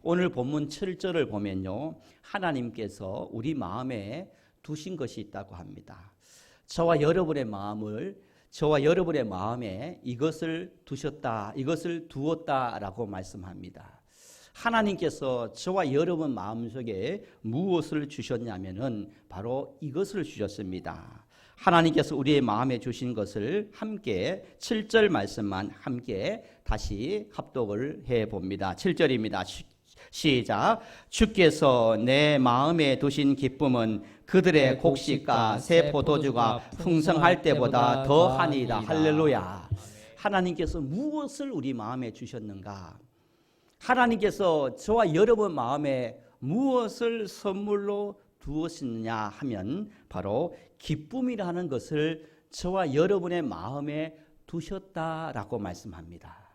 오늘 본문 7절을 보면요, 하나님께서 우리 마음에 두신 것이 있다고 합니다. 저와 여러분의 마음에 이것을 두셨다, 이것을 두었다라고 말씀합니다. 하나님께서 저와 여러분 마음속에 무엇을 주셨냐면은 바로 이것을 주셨습니다. 하나님께서 우리의 마음에 주신 것을 함께 7절 말씀만 함께 다시 합독을 해봅니다. 7절입니다. 시작. 주께서 내 마음에 두신 기쁨은 그들의 곡식과 새 포도주가 풍성할 때보다 더하니이다. 할렐루야. 하나님께서 무엇을 우리 마음에 주셨는가? 하나님께서 저와 여러분 마음에 무엇을 선물로 두었느냐 하면 바로 기쁨이라는 것을 저와 여러분의 마음에 두셨다라고 말씀합니다.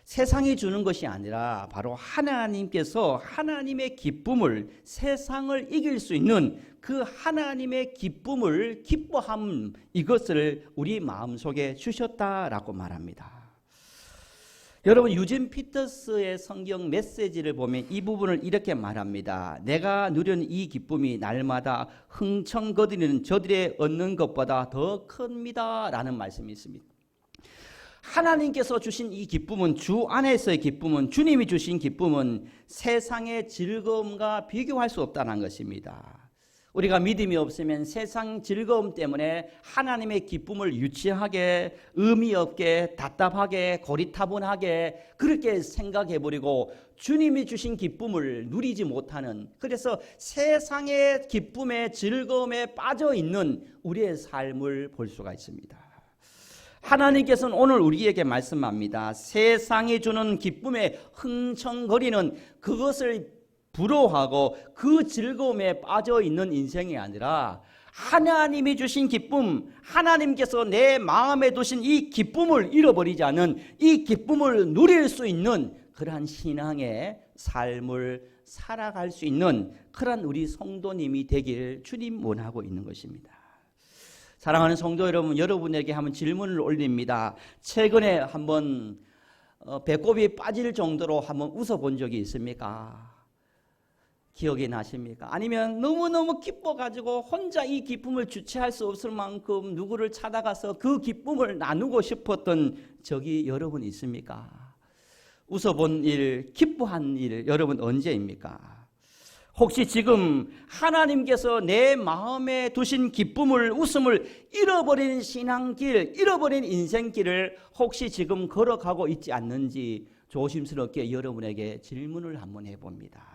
세상이 주는 것이 아니라 바로 하나님께서 하나님의 기쁨을, 세상을 이길 수 있는 그 하나님의 기쁨을, 기뻐함, 이것을 우리 마음속에 주셨다라고 말합니다. 여러분, 유진 피터스의 성경 메시지를 보면 이 부분을 이렇게 말합니다. 내가 누리는 이 기쁨이 날마다 흥청거리는 저들의 얻는 것보다 더 큽니다 라는 말씀이 있습니다. 하나님께서 주신 이 기쁨은, 주 안에서의 기쁨은, 주님이 주신 기쁨은 세상의 즐거움과 비교할 수 없다는 것입니다. 우리가 믿음이 없으면 세상 즐거움 때문에 하나님의 기쁨을 유치하게, 의미 없게, 답답하게, 고리타분하게 그렇게 생각해버리고 주님이 주신 기쁨을 누리지 못하는, 그래서 세상의 기쁨에, 즐거움에 빠져있는 우리의 삶을 볼 수가 있습니다. 하나님께서는 오늘 우리에게 말씀합니다. 세상이 주는 기쁨에 흥청거리는 그것을 부러워하고 그 즐거움에 빠져있는 인생이 아니라 하나님이 주신 기쁨, 하나님께서 내 마음에 두신 이 기쁨을 잃어버리지 않는, 이 기쁨을 누릴 수 있는 그러한 신앙의 삶을 살아갈 수 있는 그러한 우리 성도님이 되길 주님 원하고 있는 것입니다. 사랑하는 성도 여러분, 여러분에게 한번 질문을 올립니다. 최근에 한번 배꼽이 빠질 정도로 한번 웃어본 적이 있습니까? 기억이 나십니까? 아니면 너무너무 기뻐가지고 혼자 이 기쁨을 주체할 수 없을 만큼 누구를 찾아가서 그 기쁨을 나누고 싶었던 적이 여러분 있습니까? 웃어본 일, 기뻐한 일, 여러분 언제입니까? 혹시 지금 하나님께서 내 마음에 두신 기쁨을, 웃음을 잃어버린 신앙길, 잃어버린 인생길을 혹시 지금 걸어가고 있지 않는지 조심스럽게 여러분에게 질문을 한번 해봅니다.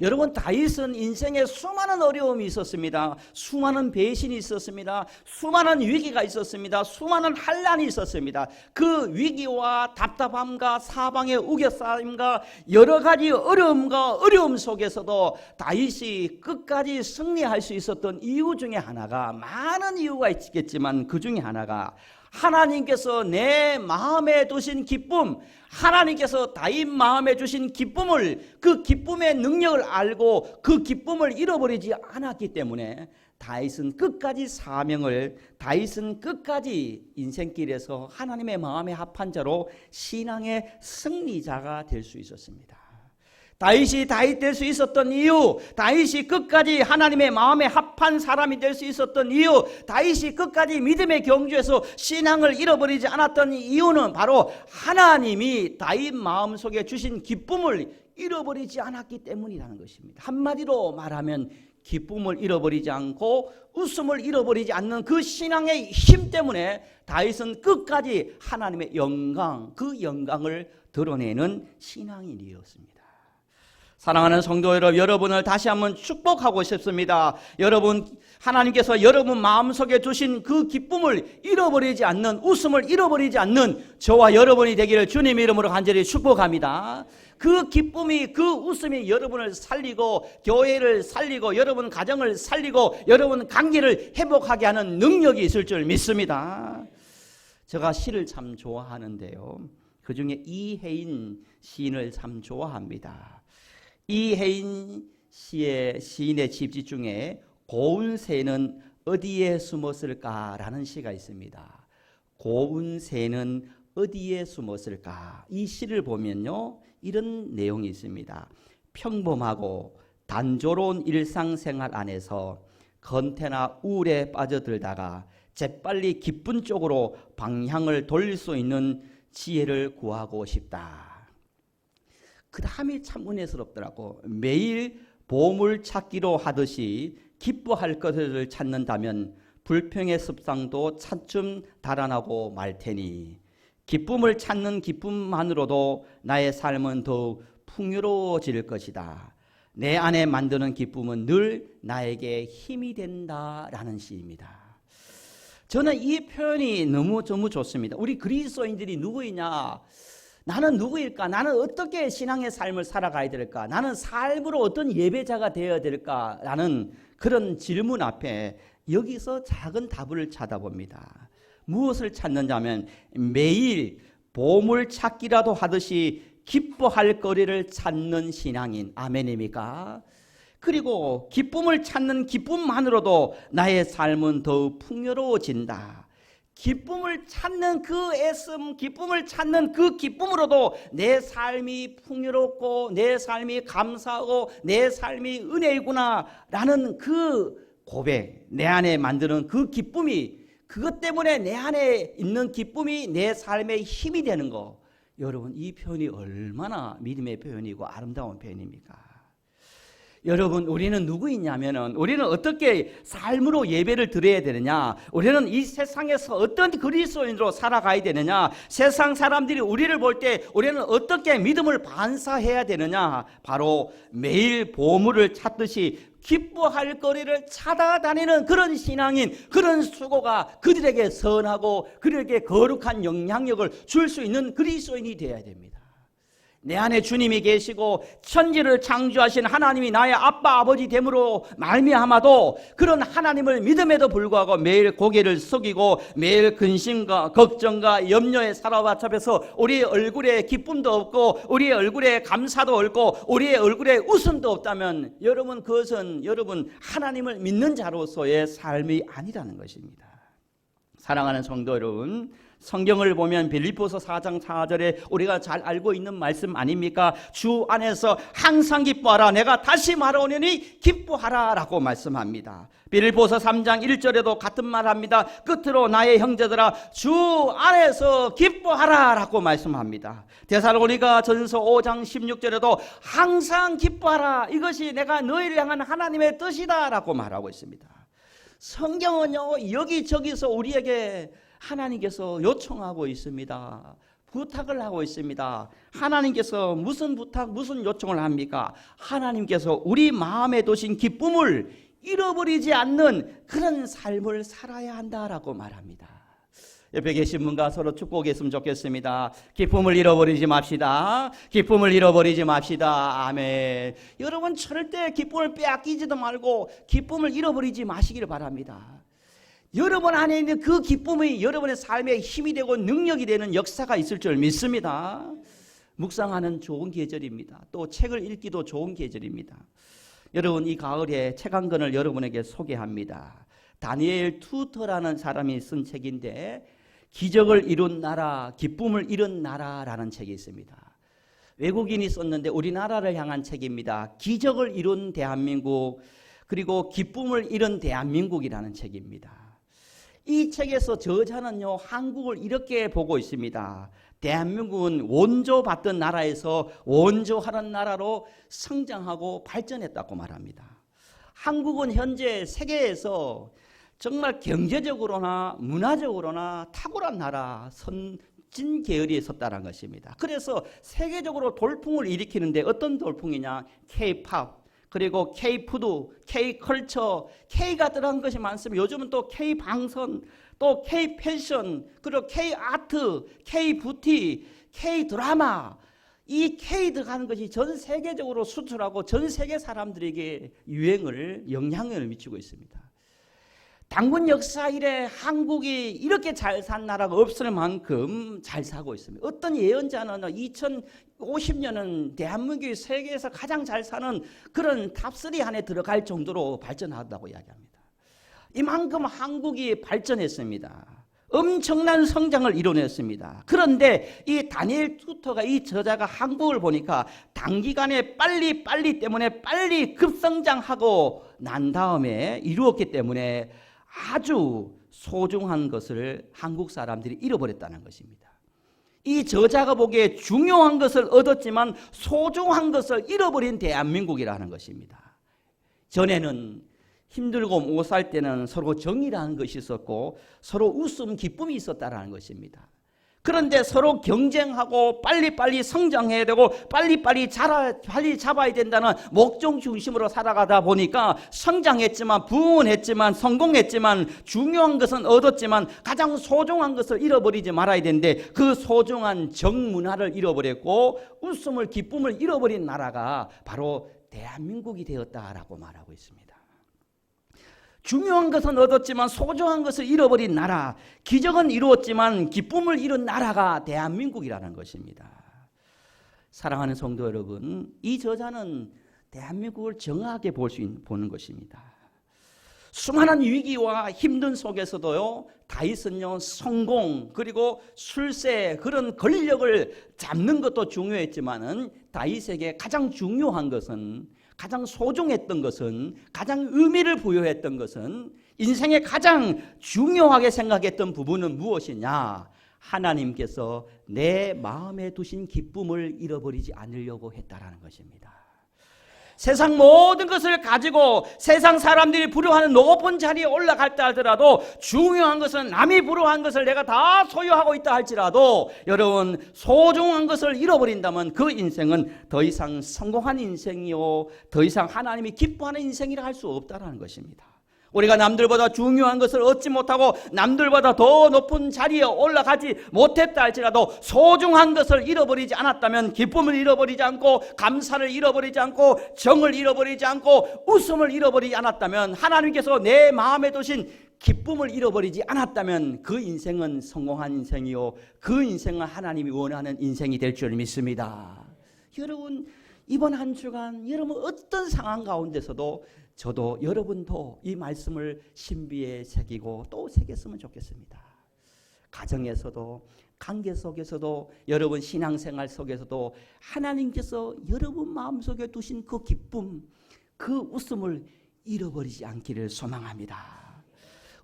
여러분, 다윗은 인생에 수많은 어려움이 있었습니다. 수많은 배신이 있었습니다. 수많은 위기가 있었습니다. 수많은 환난이 있었습니다. 그 위기와 답답함과 사방의 우겨싸임과 여러 가지 어려움 속에서도 다윗이 끝까지 승리할 수 있었던 이유 중에 하나가, 많은 이유가 있겠지만 그 중에 하나가 하나님께서 내 마음에 두신 기쁨, 하나님께서 다윗 마음에 주신 기쁨을, 그 기쁨의 능력을 알고 그 기쁨을 잃어버리지 않았기 때문에 다윗은 끝까지 사명을, 다윗은 끝까지 인생길에서 하나님의 마음에 합한 자로 신앙의 승리자가 될 수 있었습니다. 다윗이 다윗 될 수 있었던 이유, 다윗이 끝까지 하나님의 마음에 합한 사람이 될 수 있었던 이유, 다윗이 끝까지 믿음의 경주에서 신앙을 잃어버리지 않았던 이유는 바로 하나님이 다윗 마음속에 주신 기쁨을 잃어버리지 않았기 때문이라는 것입니다. 한마디로 말하면 기쁨을 잃어버리지 않고 웃음을 잃어버리지 않는 그 신앙의 힘 때문에 다윗은 끝까지 하나님의 영광, 그 영광을 드러내는 신앙인이었습니다. 사랑하는 성도 여러분, 여러분을 다시 한번 축복하고 싶습니다. 여러분, 하나님께서 여러분 마음속에 두신 그 기쁨을 잃어버리지 않는, 웃음을 잃어버리지 않는 저와 여러분이 되기를 주님 이름으로 간절히 축복합니다. 그 기쁨이, 그 웃음이 여러분을 살리고, 교회를 살리고, 여러분 가정을 살리고, 여러분 관계를 회복하게 하는 능력이 있을 줄 믿습니다. 제가 시를 참 좋아하는데요, 그 중에 이혜인 시인을 참 좋아합니다. 이혜인 시인의 집지 중에 고운 새는 어디에 숨었을까라는 시가 있습니다. 고운 새는 어디에 숨었을까? 이 시를 보면요, 이런 내용이 있습니다. 평범하고 단조로운 일상생활 안에서 건태나 우울에 빠져들다가 재빨리 기쁜 쪽으로 방향을 돌릴 수 있는 지혜를 구하고 싶다. 그 다음이 참 은혜스럽더라고. 매일 보물 찾기로 하듯이 기뻐할 것을 찾는다면 불평의 습성도 차츰 달아나고 말 테니 기쁨을 찾는 기쁨만으로도 나의 삶은 더욱 풍요로워질 것이다. 내 안에 만드는 기쁨은 늘 나에게 힘이 된다라는 시입니다. 저는 이 표현이 너무 좋습니다. 우리 그리스도인들이 누구이냐? 나는 누구일까? 나는 어떻게 신앙의 삶을 살아가야 될까? 나는 삶으로 어떤 예배자가 되어야 될까? 라는 그런 질문 앞에 여기서 작은 답을 찾아봅니다. 무엇을 찾는다면 매일 보물 찾기라도 하듯이 기뻐할 거리를 찾는 신앙인. 아멘입니까? 그리고 기쁨을 찾는 기쁨만으로도 나의 삶은 더욱 풍요로워진다. 기쁨을 찾는 그 애씀, 기쁨을 찾는 그 기쁨으로도 내 삶이 풍요롭고 내 삶이 감사하고 내 삶이 은혜이구나 라는 그 고백, 내 안에 만드는 그 기쁨이, 그것 때문에 내 안에 있는 기쁨이 내 삶의 힘이 되는 거. 여러분, 이 표현이 얼마나 믿음의 표현이고 아름다운 표현입니까? 여러분, 우리는 누구이냐면은 우리는 어떻게 삶으로 예배를 드려야 되느냐, 우리는 이 세상에서 어떤 그리스도인으로 살아가야 되느냐, 세상 사람들이 우리를 볼 때 우리는 어떻게 믿음을 반사해야 되느냐, 바로 매일 보물을 찾듯이 기뻐할 거리를 찾아다니는 그런 신앙인, 그런 수고가 그들에게 선하고 그들에게 거룩한 영향력을 줄 수 있는 그리스도인이 되어야 됩니다. 내 안에 주님이 계시고 천지를 창조하신 하나님이 나의 아빠 아버지 됨으로 말미암아도 그런 하나님을 믿음에도 불구하고 매일 고개를 숙이고 매일 근심과 걱정과 염려에 살아와잡혀서 우리의 얼굴에 기쁨도 없고 우리의 얼굴에 감사도 없고 우리의 얼굴에 웃음도 없다면 여러분, 그것은 여러분 하나님을 믿는 자로서의 삶이 아니라는 것입니다. 사랑하는 성도 여러분, 성경을 보면 빌립보서 4장 4절에 우리가 잘 알고 있는 말씀 아닙니까? 주 안에서 항상 기뻐하라. 내가 다시 말하오니 기뻐하라 라고 말씀합니다. 빌립보서 3장 1절에도 같은 말합니다. 끝으로 나의 형제들아 주 안에서 기뻐하라 라고 말씀합니다. 데살로니가 전서 5장 16절에도 항상 기뻐하라. 이것이 내가 너희를 향한 하나님의 뜻이다 라고 말하고 있습니다. 성경은요, 여기저기서 우리에게 하나님께서 요청하고 있습니다. 부탁을 하고 있습니다. 하나님께서 무슨 부탁, 무슨 요청을 합니까? 하나님께서 우리 마음에 두신 기쁨을 잃어버리지 않는 그런 삶을 살아야 한다라고 말합니다. 옆에 계신 분과 서로 축복하고 계시면 좋겠습니다. 기쁨을 잃어버리지 맙시다. 기쁨을 잃어버리지 맙시다. 아멘. 여러분, 절대 기쁨을 빼앗기지도 말고 기쁨을 잃어버리지 마시기를 바랍니다. 여러분 안에 있는 그 기쁨이 여러분의 삶에 힘이 되고 능력이 되는 역사가 있을 줄 믿습니다. 묵상하는 좋은 계절입니다. 또 책을 읽기도 좋은 계절입니다. 여러분, 이 가을에 책 한 권을 여러분에게 소개합니다. 다니엘 투터라는 사람이 쓴 책인데 기적을 이룬 나라, 기쁨을 잃은 나라라는 책이 있습니다. 외국인이 썼는데 우리나라를 향한 책입니다. 기적을 이룬 대한민국, 그리고 기쁨을 잃은 대한민국이라는 책입니다. 이 책에서 저자는요, 한국을 이렇게 보고 있습니다. 대한민국은 원조받던 나라에서 원조하는 나라로 성장하고 발전했다고 말합니다. 한국은 현재 세계에서 정말 경제적으로나 문화적으로나 탁월한 나라, 선진 계열에 섰다는 것입니다. 그래서 세계적으로 돌풍을 일으키는데 어떤 돌풍이냐? K-팝, 그리고 K-푸드, K-컬처, K가 들어간 것이 많습니다. 요즘은 또 K-방선, 또 K-패션, 그리고 K-아트, K-뷰티, K-드라마, 이 K 들어가는 것이 전 세계적으로 수출하고 전 세계 사람들에게 영향을 미치고 있습니다. 단군 역사 이래 한국이 이렇게 잘 산 나라가 없을 만큼 잘 사고 있습니다. 어떤 예언자는 2050년은 대한민국이 세계에서 가장 잘 사는 그런 탑3 안에 들어갈 정도로 발전한다고 이야기합니다. 이만큼 한국이 발전했습니다. 엄청난 성장을 이뤄냈습니다. 그런데 이 다니엘 투터가 이 저자가 한국을 보니까 단기간에 빨리 때문에 빨리 급성장하고 난 다음에 이루었기 때문에 아주 소중한 것을 한국 사람들이 잃어버렸다는 것입니다. 이 저자가 보기에 중요한 것을 얻었지만 소중한 것을 잃어버린 대한민국이라는 것입니다. 전에는 힘들고 못 살 때는 서로 정의라는 것이 있었고 서로 웃음, 기쁨이 있었다는 것입니다. 그런데 서로 경쟁하고 빨리빨리 성장해야 되고 빨리 잡아야 된다는 목적 중심으로 살아가다 보니까 성장했지만 부흥했지만 성공했지만 중요한 것은 얻었지만 가장 소중한 것을 잃어버리지 말아야 되는데 그 소중한 정문화를 잃어버렸고 웃음을 기쁨을 잃어버린 나라가 바로 대한민국이 되었다라고 말하고 있습니다. 중요한 것은 얻었지만 소중한 것을 잃어버린 나라, 기적은 이루었지만 기쁨을 잃은 나라가 대한민국이라는 것입니다. 사랑하는 성도 여러분, 이 저자는 대한민국을 정확하게 보는 것입니다. 수많은 위기와 힘든 속에서도요, 다윗은요, 성공 그리고 출세 그런 권력을 잡는 것도 중요했지만은 다윗에게 가장 중요한 것은, 가장 소중했던 것은, 가장 의미를 부여했던 것은, 인생에 가장 중요하게 생각했던 부분은 무엇이냐? 하나님께서 내 마음에 두신 기쁨을 잃어버리지 않으려고 했다라는 것입니다. 세상 모든 것을 가지고 세상 사람들이 부러워하는 높은 자리에 올라갔다 하더라도 중요한 것은 남이 부러워한 것을 내가 다 소유하고 있다 할지라도 여러분 소중한 것을 잃어버린다면 그 인생은 더 이상 성공한 인생이요 더 이상 하나님이 기뻐하는 인생이라 할 수 없다는 것입니다. 우리가 남들보다 중요한 것을 얻지 못하고 남들보다 더 높은 자리에 올라가지 못했다 할지라도 소중한 것을 잃어버리지 않았다면 기쁨을 잃어버리지 않고 감사를 잃어버리지 않고 정을 잃어버리지 않고 웃음을 잃어버리지 않았다면 하나님께서 내 마음에 두신 기쁨을 잃어버리지 않았다면 그 인생은 성공한 인생이요 그 인생은 하나님이 원하는 인생이 될 줄 믿습니다. 여러분 이번 한 주간 여러분 어떤 상황 가운데서도 저도 여러분도 이 말씀을 신비에 새기고 또 새겼으면 좋겠습니다. 가정에서도 관계 속에서도 여러분 신앙생활 속에서도 하나님께서 여러분 마음속에 두신 그 기쁨 그 웃음을 잃어버리지 않기를 소망합니다.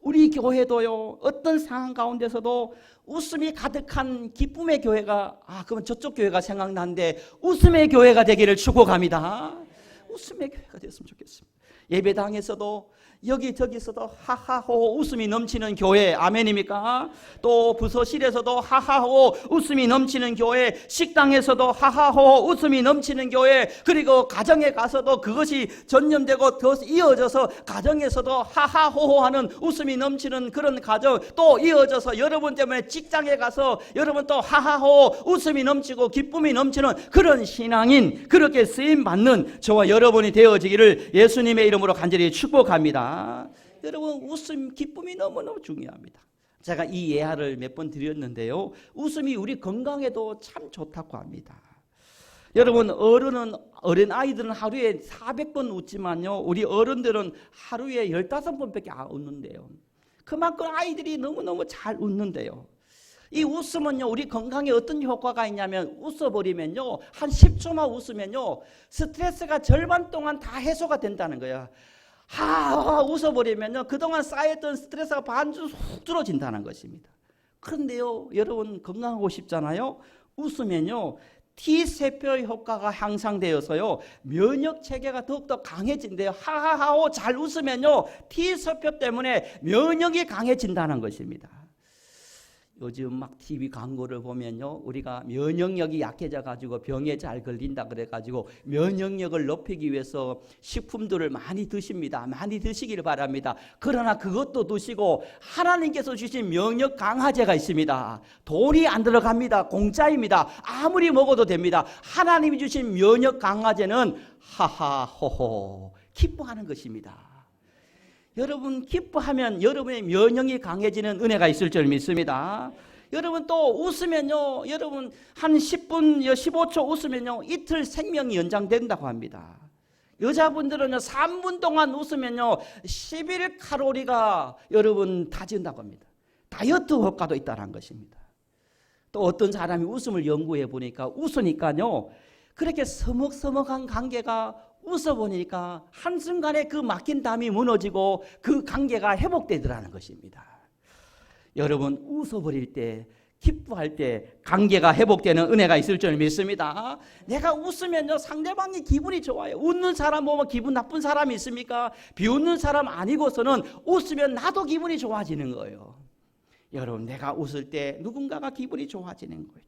우리 교회도요 어떤 상황 가운데서도 웃음이 가득한 기쁨의 교회가 그러면 저쪽 교회가 생각나는데 웃음의 교회가 되기를 축복합니다. 웃음의 교회가 됐으면 좋겠습니다. 예배당에서도 여기저기서도 하하호 웃음이 넘치는 교회 아멘입니까? 또 부서실에서도 하하호 웃음이 넘치는 교회, 식당에서도 하하호 웃음이 넘치는 교회, 그리고 가정에 가서도 그것이 전념되고 더 이어져서 가정에서도 하하호호 하는 웃음이 넘치는 그런 가정, 또 이어져서 여러분 때문에 직장에 가서 여러분 또 하하호 웃음이 넘치고 기쁨이 넘치는 그런 신앙인, 그렇게 쓰임받는 저와 여러분이 되어지기를 예수님의 이름으로 간절히 축복합니다. 여러분 웃음, 기쁨이 너무너무 중요합니다. 제가 이 예화를 몇 번 드렸는데요. 웃음이 우리 건강에도 참 좋다고 합니다. 여러분 어린 아이들은 하루에 400번 웃지만요. 우리 어른들은 하루에 15번밖에 안 웃는데요. 그만큼 아이들이 너무너무 잘 웃는데요. 이 웃음은요 우리 건강에 어떤 효과가 있냐면 웃어버리면요 한 10초만 웃으면요 스트레스가 절반 동안 다 해소가 된다는 거야. 웃어버리면요 그동안 쌓였던 스트레스가 반쯤 훅 줄어진다는 것입니다. 그런데요 여러분 건강하고 싶잖아요. 웃으면요 T세포 효과가 향상되어서요 면역체계가 더욱더 강해진대요. 하하하오 잘 웃으면요 T세포 때문에 면역이 강해진다는 것입니다. 요즘 막 TV 광고를 보면요 우리가 면역력이 약해져 가지고 병에 잘 걸린다 그래 가지고 면역력을 높이기 위해서 식품들을 많이 드십니다. 많이 드시기를 바랍니다. 그러나 그것도 드시고 하나님께서 주신 면역 강화제가 있습니다. 돈이 안 들어갑니다. 공짜입니다. 아무리 먹어도 됩니다. 하나님이 주신 면역 강화제는 하하호호 기뻐하는 것입니다. 여러분 기뻐하면 여러분의 면역이 강해지는 은혜가 있을 줄 믿습니다. 여러분 또 웃으면요 여러분 한 10분 15초 웃으면요 이틀 생명이 연장된다고 합니다. 여자분들은요 3분 동안 웃으면요 11칼로리가 여러분 다진다고 합니다. 다이어트 효과도 있다는 것입니다. 또 어떤 사람이 웃음을 연구해 보니까 웃으니까요, 그렇게 서먹서먹한 관계가 웃어보니까 한순간에 그 막힌 담이 무너지고 그 관계가 회복되더라는 것입니다. 여러분, 웃어버릴 때, 기뻐할 때 관계가 회복되는 은혜가 있을 줄 믿습니다. 내가 웃으면요, 상대방이 기분이 좋아요. 웃는 사람 보면 기분 나쁜 사람이 있습니까? 비웃는 사람 아니고서는 웃으면 나도 기분이 좋아지는 거예요. 여러분, 내가 웃을 때 누군가가 기분이 좋아지는 거예요.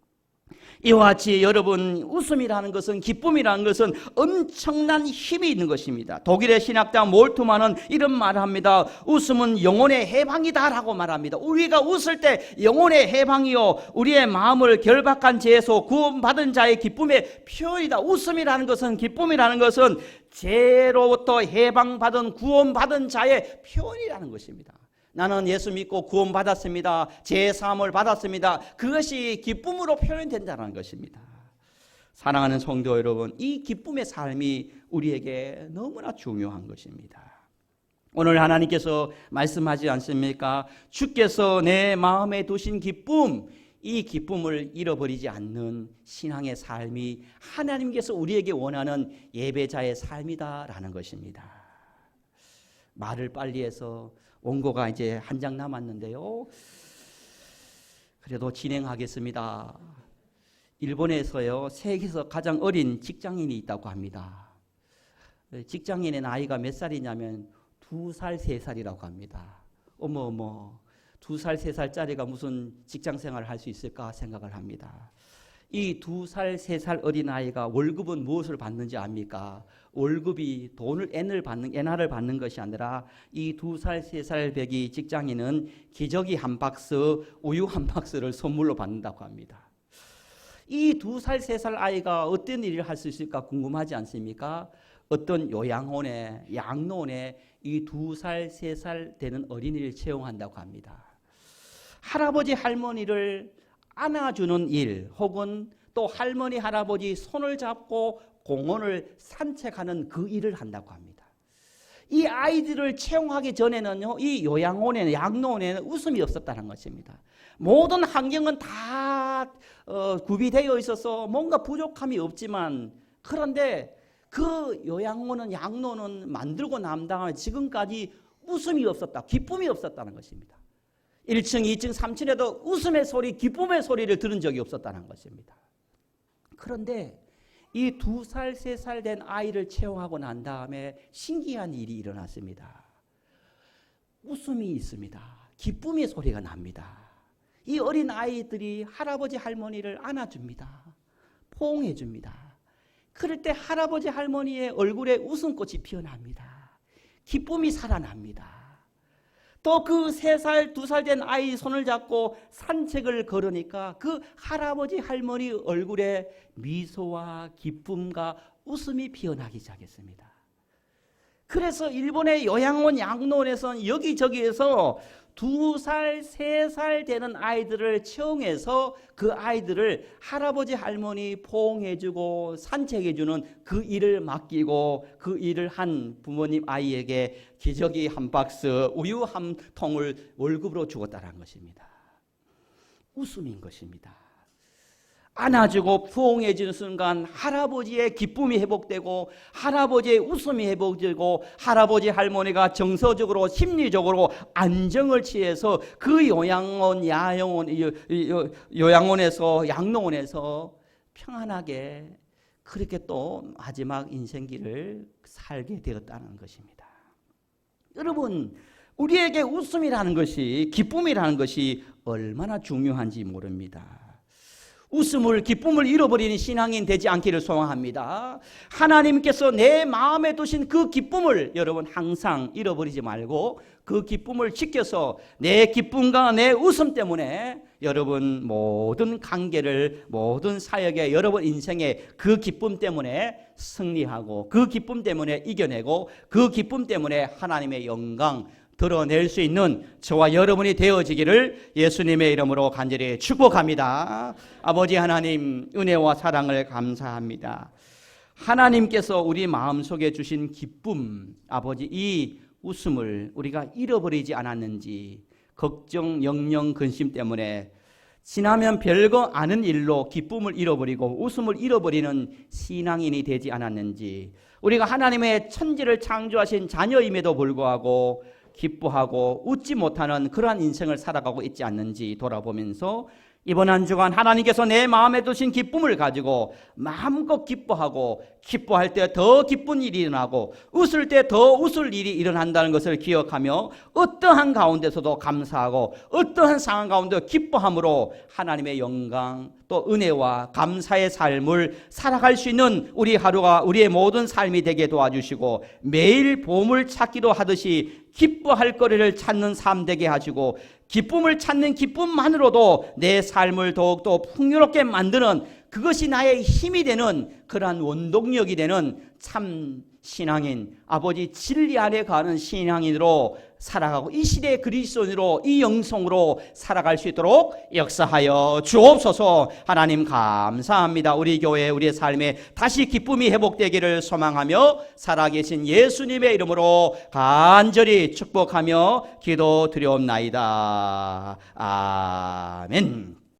이와 같이 여러분, 웃음이라는 것은, 기쁨이라는 것은 엄청난 힘이 있는 것입니다. 독일의 신학자 몰트만은 이런 말을 합니다. 웃음은 영혼의 해방이다라고 말합니다. 우리가 웃을 때 영혼의 해방이요, 우리의 마음을 결박한 죄에서 구원받은 자의 기쁨의 표현이다. 웃음이라는 것은, 기쁨이라는 것은 죄로부터 해방받은, 구원받은 자의 표현이라는 것입니다. 나는 예수 믿고 구원받았습니다. 죄 사함을 받았습니다. 그것이 기쁨으로 표현된다는 것입니다. 사랑하는 성도 여러분, 이 기쁨의 삶이 우리에게 너무나 중요한 것입니다. 오늘 하나님께서 말씀하지 않습니까? 주께서 내 마음에 두신 기쁨, 이 기쁨을 잃어버리지 않는 신앙의 삶이 하나님께서 우리에게 원하는 예배자의 삶이다라는 것입니다. 말을 빨리 해서 원고가 이제 한 장 남았는데요, 그래도 진행하겠습니다. 일본에서요, 세계에서 가장 어린 직장인이 있다고 합니다. 직장인의 나이가 몇 살이냐면 2살, 3살이라고 합니다. 어머, 2살, 3살짜리가 무슨 직장생활을 할 수 있을까 생각을 합니다. 이 2살, 3살 어린아이가 월급은 무엇을 받는지 압니까? 월급이 돈을 엔화를 받는 것이 아니라 이 2살, 3살 배기 직장인은 기저귀 한 박스, 우유 한 박스를 선물로 받는다고 합니다. 이 2살, 3살 아이가 어떤 일을 할 수 있을까 궁금하지 않습니까? 어떤 요양원에, 양로원에 이 2살, 3살 되는 어린이를 채용한다고 합니다. 할아버지, 할머니를 안아주는 일, 혹은 또 할머니, 할아버지 손을 잡고 공원을 산책하는 그 일을 한다고 합니다. 이 아이들을 채용하기 전에는요, 이 요양원에는, 양로원에는 웃음이 없었다는 것입니다. 모든 환경은 다 구비되어 있어서 뭔가 부족함이 없지만, 그런데 그 요양원은, 양로원은 만들고 난 다음에 지금까지 웃음이 없었다, 기쁨이 없었다는 것입니다. 1층, 2층, 3층에도 웃음의 소리, 기쁨의 소리를 들은 적이 없었다는 것입니다. 그런데 이 2살, 3살 된 아이를 채용하고 난 다음에 신기한 일이 일어났습니다. 웃음이 있습니다. 기쁨의 소리가 납니다. 이 어린 아이들이 할아버지, 할머니를 안아줍니다. 포옹해줍니다. 그럴 때 할아버지, 할머니의 얼굴에 웃음꽃이 피어납니다. 기쁨이 살아납니다. 또 그 3살, 2살 된 아이 손을 잡고 산책을 걸으니까 그 할아버지, 할머니 얼굴에 미소와 기쁨과 웃음이 피어나기 시작했습니다. 그래서 일본의 요양원, 양로원에서는 여기저기에서 2살, 3살 되는 아이들을 채용해서 그 아이들을 할아버지, 할머니 포옹해주고 산책해주는 그 일을 맡기고 그 일을 한 부모님 아이에게 기저귀 한 박스, 우유 한 통을 월급으로 주었다는 것입니다. 웃음인 것입니다. 안아주고 포옹해주는 순간 할아버지의 기쁨이 회복되고 할아버지의 웃음이 회복되고 할아버지, 할머니가 정서적으로, 심리적으로 안정을 취해서 그 요양원에서, 양로원에서 평안하게 그렇게 또 마지막 인생길을 살게 되었다는 것입니다. 여러분, 우리에게 웃음이라는 것이, 기쁨이라는 것이 얼마나 중요한지 모릅니다. 웃음을, 기쁨을 잃어버리는 신앙인 되지 않기를 소망합니다. 하나님께서 내 마음에 두신 그 기쁨을 여러분 항상 잃어버리지 말고 그 기쁨을 지켜서 내 기쁨과 내 웃음 때문에 여러분 모든 관계를, 모든 사역에, 여러분 인생에 그 기쁨 때문에 승리하고 그 기쁨 때문에 이겨내고 그 기쁨 때문에 하나님의 영광 드러낼 수 있는 저와 여러분이 되어지기를 예수님의 이름으로 간절히 축복합니다. 아버지 하나님, 은혜와 사랑을 감사합니다. 하나님께서 우리 마음속에 주신 기쁨, 아버지 이 웃음을 우리가 잃어버리지 않았는지, 걱정, 영영, 근심 때문에 지나면 별거 아는 일로 기쁨을 잃어버리고 웃음을 잃어버리는 신앙인이 되지 않았는지, 우리가 하나님의 천지를 창조하신 자녀임에도 불구하고 기뻐하고 웃지 못하는 그러한 인생을 살아가고 있지 않는지 돌아보면서 이번 한 주간 하나님께서 내 마음에 두신 기쁨을 가지고 마음껏 기뻐하고, 기뻐할 때 더 기쁜 일이 일어나고 웃을 때 더 웃을 일이 일어난다는 것을 기억하며 어떠한 가운데서도 감사하고 어떠한 상황 가운데 기뻐함으로 하나님의 영광 또 은혜와 감사의 삶을 살아갈 수 있는 우리 하루가 우리의 모든 삶이 되게 도와주시고, 매일 보물 찾기도 하듯이 기뻐할 거리를 찾는 삶 되게 하시고, 기쁨을 찾는 기쁨만으로도 내 삶을 더욱더 풍요롭게 만드는, 그것이 나의 힘이 되는 그러한 원동력이 되는 참 신앙인, 아버지 진리 아래 가는 신앙인으로 살아가고 이 시대의 그리스도인으로, 이 영성으로 살아갈 수 있도록 역사하여 주옵소서. 하나님 감사합니다. 우리 교회, 우리의 삶에 다시 기쁨이 회복되기를 소망하며 살아계신 예수님의 이름으로 간절히 축복하며 기도드리옵나이다. 아멘.